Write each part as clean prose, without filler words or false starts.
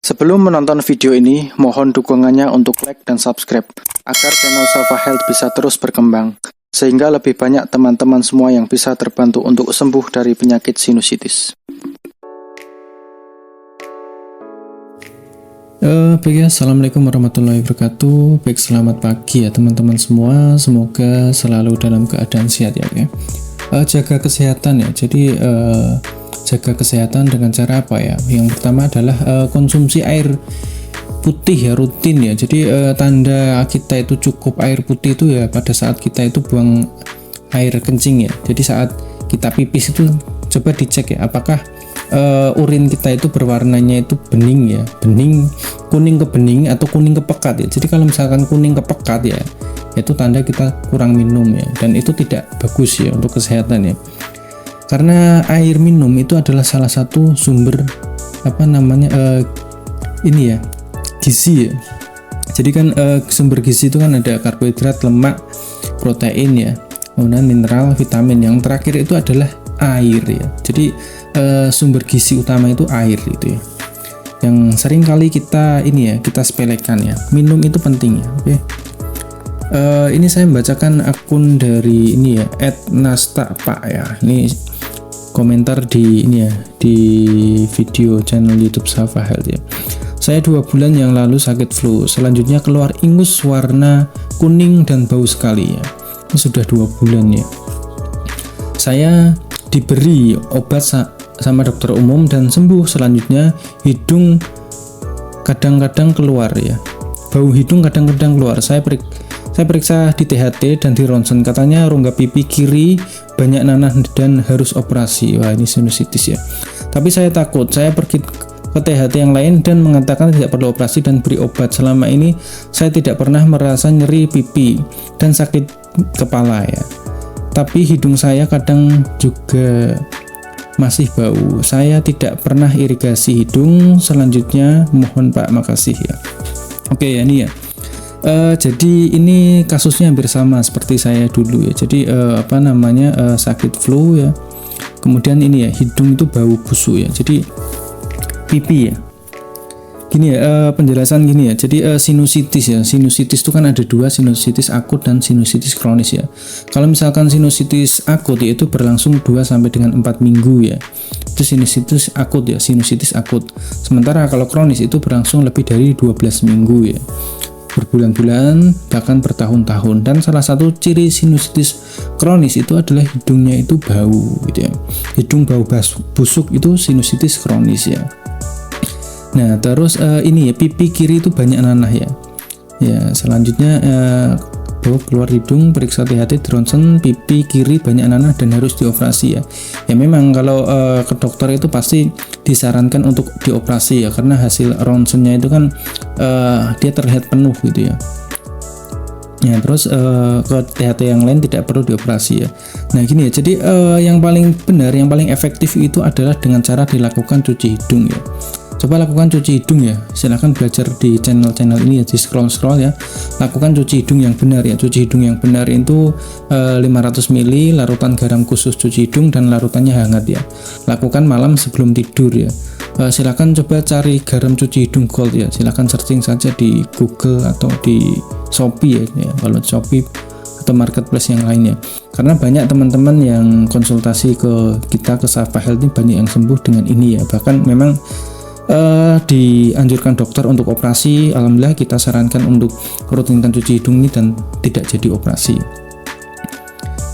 Sebelum menonton video ini, mohon dukungannya untuk like dan subscribe agar channel Safa Health bisa terus berkembang, sehingga lebih banyak teman-teman semua yang bisa terbantu untuk sembuh dari penyakit sinusitis. Baik ya, Assalamualaikum warahmatullahi wabarakatuh. Baik, selamat pagi ya teman-teman semua. Semoga selalu dalam keadaan sehat ya. Jaga kesehatan ya. Jadi jaga kesehatan dengan cara apa ya? Yang pertama adalah konsumsi air putih ya, rutin ya. Jadi tanda kita itu cukup air putih itu ya pada saat kita itu buang air kencing ya. Jadi saat kita pipis itu coba dicek ya, apakah urin kita itu berwarnanya itu bening ya, bening, kuning ke bening atau kuning ke pekat ya. Jadi kalau misalkan kuning ke pekat ya, itu tanda kita kurang minum ya, dan itu tidak bagus ya untuk kesehatan ya. Karena air minum itu adalah salah satu sumber ini ya, gizi ya. Jadi kan sumber gizi itu kan ada karbohidrat, lemak, protein ya, kemudian mineral, vitamin. Yang terakhir itu adalah air ya. Jadi sumber gizi utama itu air itu ya, yang sering kali kita sepelekan ya. Minum itu penting ya. Oke. Ini saya membacakan akun dari ini ya, @nastapa ya. Ini komentar di video channel YouTube Safa Health ya. Saya 2 bulan yang lalu sakit flu, selanjutnya keluar ingus warna kuning dan bau sekali ya. Ini sudah 2 bulan ya. Saya diberi obat sama dokter umum dan sembuh. Selanjutnya hidung kadang-kadang keluar ya, bau hidung kadang-kadang keluar. Saya periksa di THT dan di ronsen, katanya rongga pipi kiri banyak nanah dan harus operasi. Wah, ini sinusitis ya. Tapi saya takut. Saya pergi ke THT yang lain dan mengatakan tidak perlu operasi dan beri obat. Selama ini saya tidak pernah merasa nyeri pipi dan sakit kepala ya. Tapi hidung saya kadang juga masih bau. Saya tidak pernah irigasi hidung. Selanjutnya mohon Pak, makasih ya. Oke ya, ini ya. Jadi ini kasusnya hampir sama seperti saya dulu ya. Jadi sakit flu ya. Kemudian ini ya, hidung itu bau busuk ya. Jadi pipi ya. Gini ya, penjelasan gini ya. Jadi sinusitis ya. Sinusitis itu kan ada 2, sinusitis akut dan sinusitis kronis ya. Kalau misalkan sinusitis akut yaitu berlangsung 2 sampai dengan 4 minggu ya. Itu sinusitis akut ya, sinusitis akut. Sementara kalau kronis itu berlangsung lebih dari 12 minggu ya. Berbulan-bulan bahkan bertahun-tahun. Dan salah satu ciri sinusitis kronis itu adalah hidungnya itu bau gitu ya. Hidung bau busuk itu sinusitis kronis ya. Nah, terus ini ya, pipi kiri itu banyak nanah ya. Ya, selanjutnya bau keluar hidung, periksa THT di ronsen, pipi kiri banyak nanah dan harus dioperasi ya. Ya memang kalau ke dokter itu pasti disarankan untuk dioperasi ya, karena hasil ronsennya itu kan dia terlihat penuh gitu ya. Ya, terus ke THT yang lain tidak perlu dioperasi ya. Nah, gini ya. Jadi yang paling benar, yang paling efektif itu adalah dengan cara dilakukan cuci hidung ya. Coba lakukan cuci hidung ya. Silahkan belajar di channel-channel ini ya, di scroll-scroll ya. Lakukan cuci hidung yang benar ya. Cuci hidung yang benar itu 500 ml larutan garam khusus cuci hidung dan larutannya hangat ya. Lakukan malam sebelum tidur ya. Silahkan coba cari garam cuci hidung gold ya. Silahkan searching saja di Google atau di Shopee ya. Kalau Shopee atau marketplace yang lainnya. Karena banyak teman-teman yang konsultasi ke kita, ke Safa Health ini banyak yang sembuh dengan ini ya. Bahkan memang dianjurkan dokter untuk operasi. Alhamdulillah kita sarankan untuk rutinkan cuci hidung ini dan tidak jadi operasi.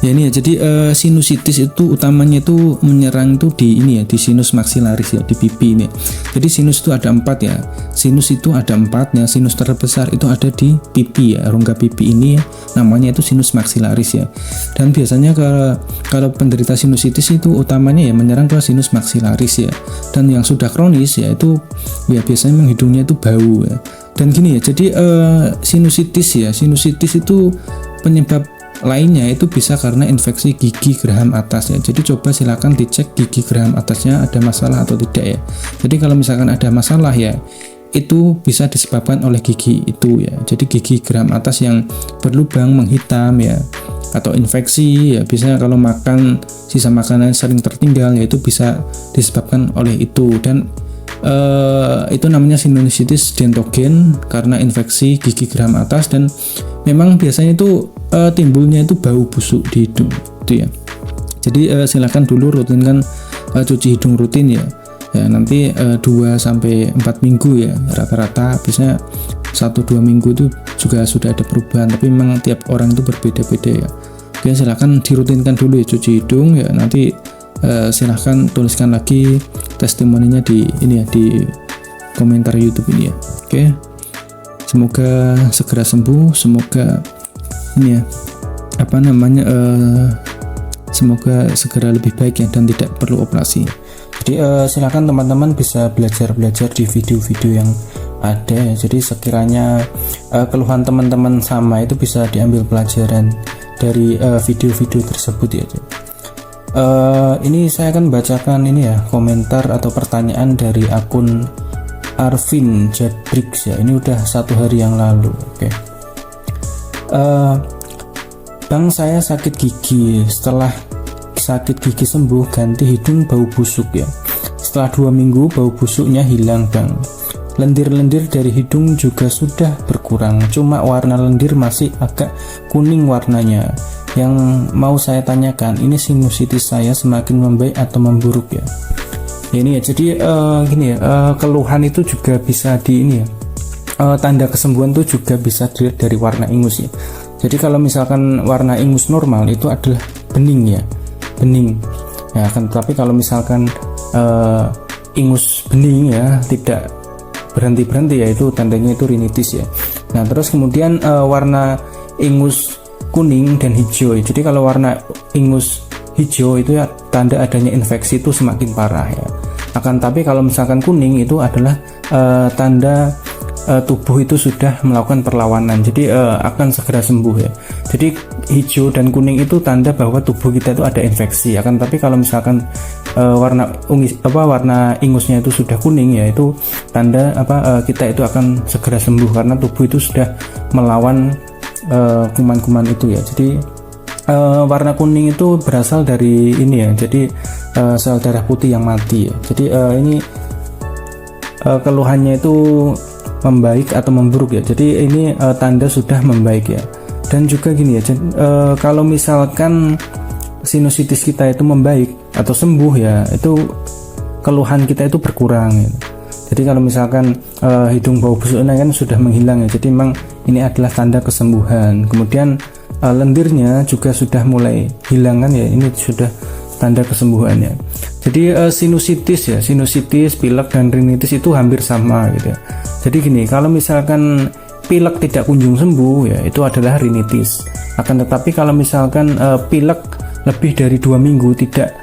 Ya ini ya, jadi sinusitis itu utamanya itu menyerang itu di ini ya, di sinus maksilaris ya, di pipi ini. Jadi sinus itu ada 4 ya. Sinus itu ada 4 ya. Sinus terbesar itu ada di pipi ya, rongga pipi ini ya, namanya itu sinus maksilaris ya. Dan biasanya kalau penderita sinusitis itu utamanya ya menyerang ke sinus maksilaris ya. Dan yang sudah kronis ya itu ya biasanya memang hidungnya itu bau ya. Dan gini ya, jadi sinusitis itu penyebab lainnya itu bisa karena infeksi gigi geraham atas ya. Jadi coba silakan dicek gigi geraham atasnya ada masalah atau tidak ya. Jadi kalau misalkan ada masalah ya, itu bisa disebabkan oleh gigi itu ya. Jadi gigi geraham atas yang berlubang, menghitam ya, atau infeksi ya, biasanya kalau makan sisa makanan sering tertinggal ya, itu bisa disebabkan oleh itu. Dan itu namanya sinusitis dentogen karena infeksi gigi geraham atas, dan memang biasanya itu timbulnya itu bau busuk di hidung gitu ya. Jadi silakan dulu rutinkan cuci hidung rutin ya. Ya nanti 2-4 minggu ya rata-rata, biasanya 1-2 minggu itu juga sudah ada perubahan, tapi memang tiap orang itu berbeda-beda ya. Oke, silakan dirutinkan dulu ya cuci hidung ya. Nanti silahkan tuliskan lagi testimoninya di ini ya, di komentar YouTube ini ya. Oke, semoga segera sembuh, semoga ini ya semoga segera lebih baik ya dan tidak perlu operasi. Jadi silakan teman-teman bisa belajar di video-video yang ada ya. Jadi sekiranya keluhan teman-teman sama, itu bisa diambil pelajaran dari video-video tersebut ya. Ini saya akan bacakan ini ya, komentar atau pertanyaan dari akun Arvin Jadbrix ya. Ini udah 1 hari yang lalu. Oke. Bang, saya sakit gigi. Setelah sakit gigi sembuh, ganti hidung bau busuk ya. Setelah 2 minggu bau busuknya hilang, Bang. Lendir-lendir dari hidung juga sudah berkurang, cuma warna lendir masih agak kuning warnanya. Yang mau saya tanyakan, ini sinusitis saya semakin membaik atau memburuk ya? Ini ya, jadi gini ya, keluhan itu juga bisa di ini ya, tanda kesembuhan itu juga bisa dilihat dari warna ingus ya. Jadi kalau misalkan warna ingus normal itu adalah bening ya, bening ya kan. Tapi kalau misalkan ingus bening ya tidak berhenti ya, itu tandanya itu rinitis ya. Nah terus kemudian warna ingus kuning dan hijau. Jadi kalau warna ingus hijau itu ya tanda adanya infeksi itu semakin parah ya. Akan tapi kalau misalkan kuning itu adalah tanda tubuh itu sudah melakukan perlawanan, jadi akan segera sembuh ya. Jadi hijau dan kuning itu tanda bahwa tubuh kita itu ada infeksi. Akan tapi kalau misalkan warna ingusnya itu sudah kuning ya, itu tanda kita itu akan segera sembuh karena tubuh itu sudah melawan kuman-kuman itu ya. Jadi warna kuning itu berasal dari ini ya, jadi sel darah putih yang mati ya. Jadi ini keluhannya itu membaik atau memburuk ya. Jadi ini tanda sudah membaik ya. Dan juga gini ya, kalau misalkan sinusitis kita itu membaik atau sembuh ya, itu keluhan kita itu berkurang ya. Jadi kalau misalkan hidung bau busuknya kan sudah menghilang ya, jadi memang ini adalah tanda kesembuhan. Kemudian lendirnya juga sudah mulai hilang kan ya, ini sudah tanda kesembuhannya. Jadi sinusitis, pilek dan rinitis itu hampir sama gitu ya. Jadi gini, kalau misalkan pilek tidak kunjung sembuh ya, itu adalah rinitis. Akan tetapi kalau misalkan pilek lebih dari 2 minggu tidak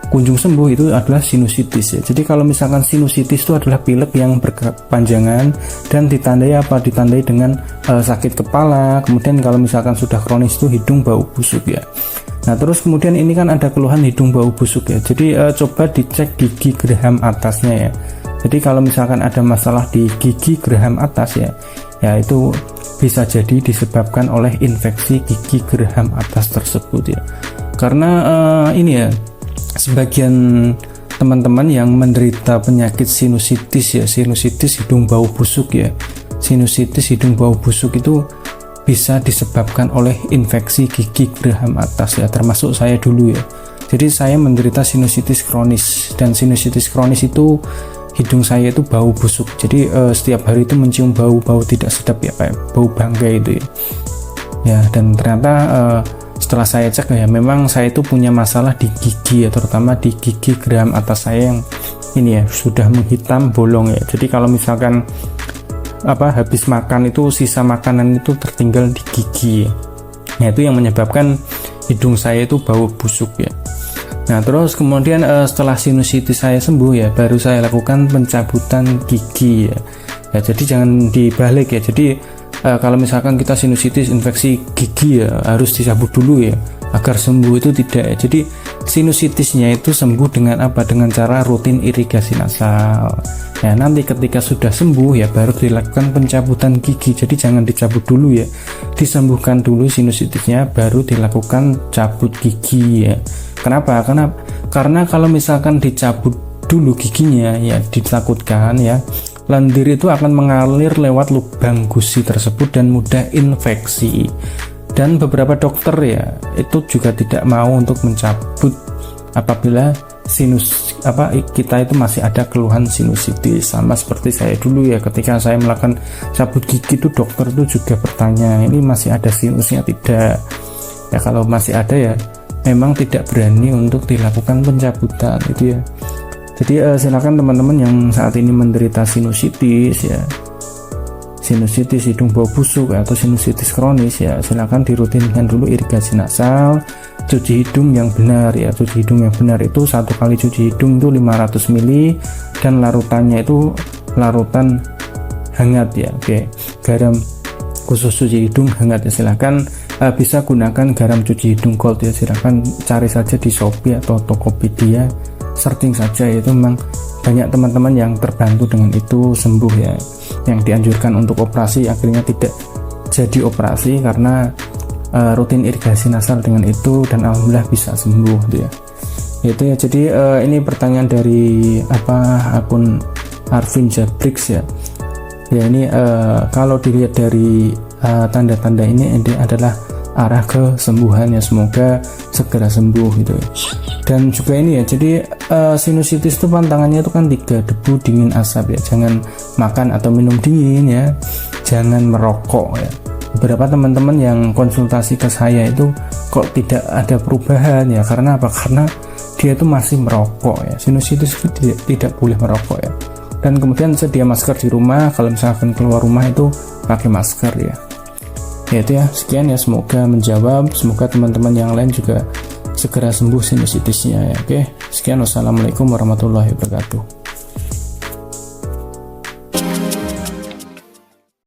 kunjung sembuh, itu adalah sinusitis ya. Jadi kalau misalkan sinusitis itu adalah pilek yang berkepanjangan dan ditandai dengan sakit kepala. Kemudian kalau misalkan sudah kronis itu hidung bau busuk ya. Nah terus kemudian ini kan ada keluhan hidung bau busuk ya. Jadi coba dicek gigi geraham atasnya ya. Jadi kalau misalkan ada masalah di gigi geraham atas ya itu bisa jadi disebabkan oleh infeksi gigi geraham atas tersebut ya. Karena ini ya, sebagian teman-teman yang menderita penyakit sinusitis ya, sinusitis hidung bau busuk ya, sinusitis hidung bau busuk itu bisa disebabkan oleh infeksi gigi geraham atas ya, termasuk saya dulu ya. Jadi saya menderita sinusitis kronis, dan sinusitis kronis itu hidung saya itu bau busuk. Jadi setiap hari itu mencium bau tidak sedap ya, kayak bau bangkai itu ya. Ya, dan ternyata setelah saya cek ya, memang saya itu punya masalah di gigi ya, terutama di gigi geraham atas saya yang ini ya sudah menghitam bolong ya. Jadi kalau misalkan habis makan itu sisa makanan itu tertinggal di gigi ya. Nah, itu yang menyebabkan hidung saya itu bau busuk ya. Nah terus kemudian setelah sinusitis saya sembuh ya, baru saya lakukan pencabutan gigi ya. Jadi jangan dibalik ya. Jadi kalau misalkan kita sinusitis infeksi gigi ya harus dicabut dulu ya agar sembuh, itu tidak ya. Jadi sinusitisnya itu sembuh dengan dengan cara rutin irigasi nasal. Nah nanti ketika sudah sembuh ya baru dilakukan pencabutan gigi. Jadi jangan dicabut dulu ya, disembuhkan dulu sinusitisnya baru dilakukan cabut gigi ya. Kenapa? Karena kalau misalkan dicabut dulu giginya ya ditakutkan ya lendir itu akan mengalir lewat lubang gusi tersebut dan mudah infeksi. Dan beberapa dokter ya itu juga tidak mau untuk mencabut apabila kita itu masih ada keluhan sinusitis. Sama seperti saya dulu ya, ketika saya melakukan cabut gigi itu dokter itu juga bertanya ini masih ada sinusnya tidak ya. Kalau masih ada ya memang tidak berani untuk dilakukan pencabutan itu ya. Jadi silakan teman-teman yang saat ini menderita sinusitis ya, sinusitis hidung bau busuk atau sinusitis kronis ya, silakan dirutinkan dulu irigasi nasal, cuci hidung yang benar ya. Cuci hidung yang benar itu satu kali cuci hidung itu 500 ml dan larutannya itu larutan hangat ya. Oke, garam khusus cuci hidung hangat ya. Silakan bisa gunakan garam cuci hidung gold ya. Silakan cari saja di Shopee atau Tokopedia, searching saja, itu memang banyak teman-teman yang terbantu dengan itu sembuh ya. Yang dianjurkan untuk operasi akhirnya tidak jadi operasi karena rutin irigasi nasal dengan itu dan alhamdulillah bisa sembuh gitu ya. Itu ya. Jadi ini pertanyaan dari akun Arvin Jabrix ya. Ya ini kalau dilihat dari tanda-tanda ini adalah arah kesembuhan ya, semoga segera sembuh gitu ya. Dan juga ini ya, jadi sinusitis itu pantangannya itu kan 3, debu, dingin, asap ya. Jangan makan atau minum dingin ya, jangan merokok ya. Beberapa teman-teman yang konsultasi ke saya itu kok tidak ada perubahan ya, karena apa? Karena dia itu masih merokok ya. Sinusitis itu tidak boleh merokok ya. Dan kemudian sedia masker di rumah, kalau misalkan keluar rumah itu pakai masker ya. Ya itu ya, sekian ya, semoga menjawab, semoga teman-teman yang lain juga segera sembuh sinusitisnya ya. Oke, sekian, wassalamualaikum warahmatullahi wabarakatuh.